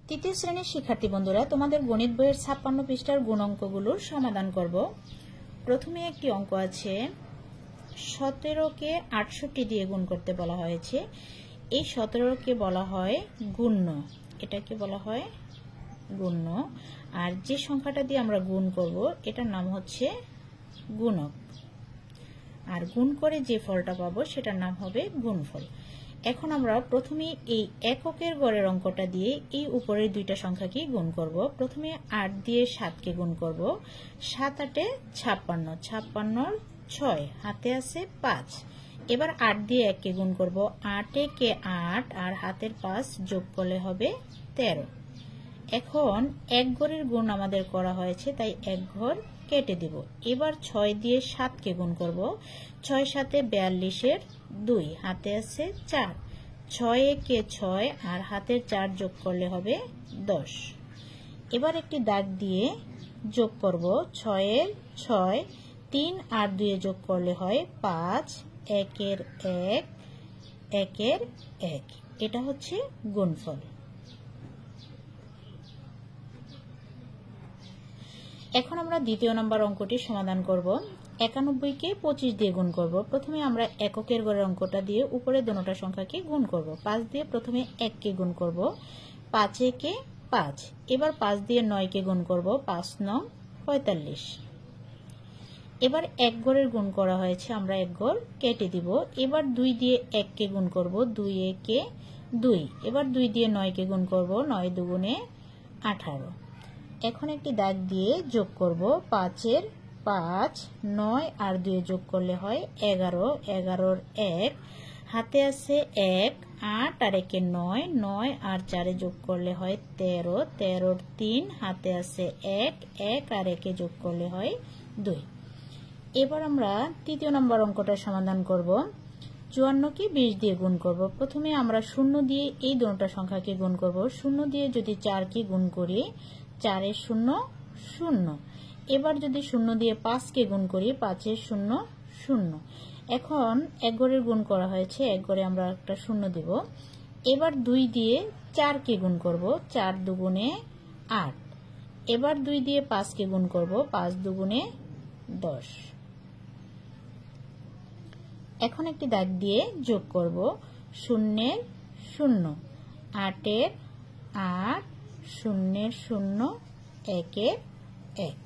তৃতীয় শ্রেণীর শিক্ষার্থী বন্ধুরা, তোমাদের গণিত বইয়ের 56 পৃষ্ঠার গুণ অঙ্কগুলোর সমাধান করব। প্রথমে একটি অঙ্ক আছে, 17কে 68 দিয়ে গুণ করতে বলা হয়েছে। এই 17কে বলা হয় গুণ্য, এটাকে বলা হয় গুণ্য। আর যে সংখ্যাটা দিয়ে আমরা গুণ করব এটার নাম হচ্ছে গুণক। আর গুণ করে যে ফলটা পাবো সেটার নাম হবে গুণফল। এখন আমরা প্রথমে এই এককের গড়ের অঙ্কটা দিয়ে এই উপরের দুইটা সংখ্যাকে গুণ করব। প্রথমে 8 দিয়ে 7কে গুণ করব। 7 8 56, 56 6, হাতে আছে 5। এবার 8 দিয়ে 1কে গুণ করব। 8 একে 8 আর হাতের 5 যোগ করলে হবে 13। এখন এক ঘরের গুণ আমাদের করা হয়েছে, তাই এক ঘর কেটে দিব। এবার 6 দিয়ে 7কে গুণ করব। 6 7 42 2, হাতে আছে 4। 6 একে 6 আর হাতের 4 যোগ করলে হবে 10। এবার একটি দাগ দিয়ে যোগ করব। 6 এর 6, 3 আর 2 যোগ করলে হয় 5, 1 এর 1, 1 এর 1। এটা হচ্ছে গুণফল। এখন আমরা দ্বিতীয় নম্বর অঙ্কটি সমাধান করব। 91কে 25 দিয়ে গুণ করব। প্রথমে আমরা এককের গড়ের অঙ্কটা দিয়ে উপরে দুটো সংখ্যাকে গুণ করব। 5 দিয়ে প্রথমে 1কে গুণ করব। 5 একে 5। এবার 5 দিয়ে 9কে গুণ করব। 5 9 45। এবার এক ঘরের গুণ করা হয়েছে, আমরা এক ঘর কেটে দিব। এবার 2 দিয়ে 1কে গুণ করব। 2 একে 2। এবার 2 দিয়ে 9কে গুণ করব। 9 দুগুণে 18। এখন একটি দাগ দিয়ে যোগ করব। 5 এর 5, 9 আর 2 যোগ করলে হয় 11, 11 1, হাতে আছে 1, 8 আর 1 9, 9 আর 4 যোগ করলে হয় 13, 13 3, হাতে আছে 1, 1 আর 1 যোগ করলে হয় 2। এবার আমরা তৃতীয় নম্বর অঙ্কটা সমাধান করব। 54কে 20 দিয়ে গুণ করব। প্রথমে আমরা 0 দিয়ে এই দুটো সংখ্যাকে গুণ করব। 0 দিয়ে যদি 4কে গুণ করি, 4 এর 0 0। এবার যদি 0 দিয়ে 5কে গুণ করি, 5 এর 0 0। এখন এক ঘরের গুণ করা হয়েছে, এক ঘরে আমরা একটা 0 দিব। এবার 2 দিয়ে 4কে গুণ করব। 4 দুগুণে 8। এবার 2 দিয়ে 5কে গুণ করব। 5 দুগুণে 10। এখন একটি দাগ দিয়ে যোগ করব। 0 এর 0, 8 এর 8, 0 এর 0, 1 এর 1।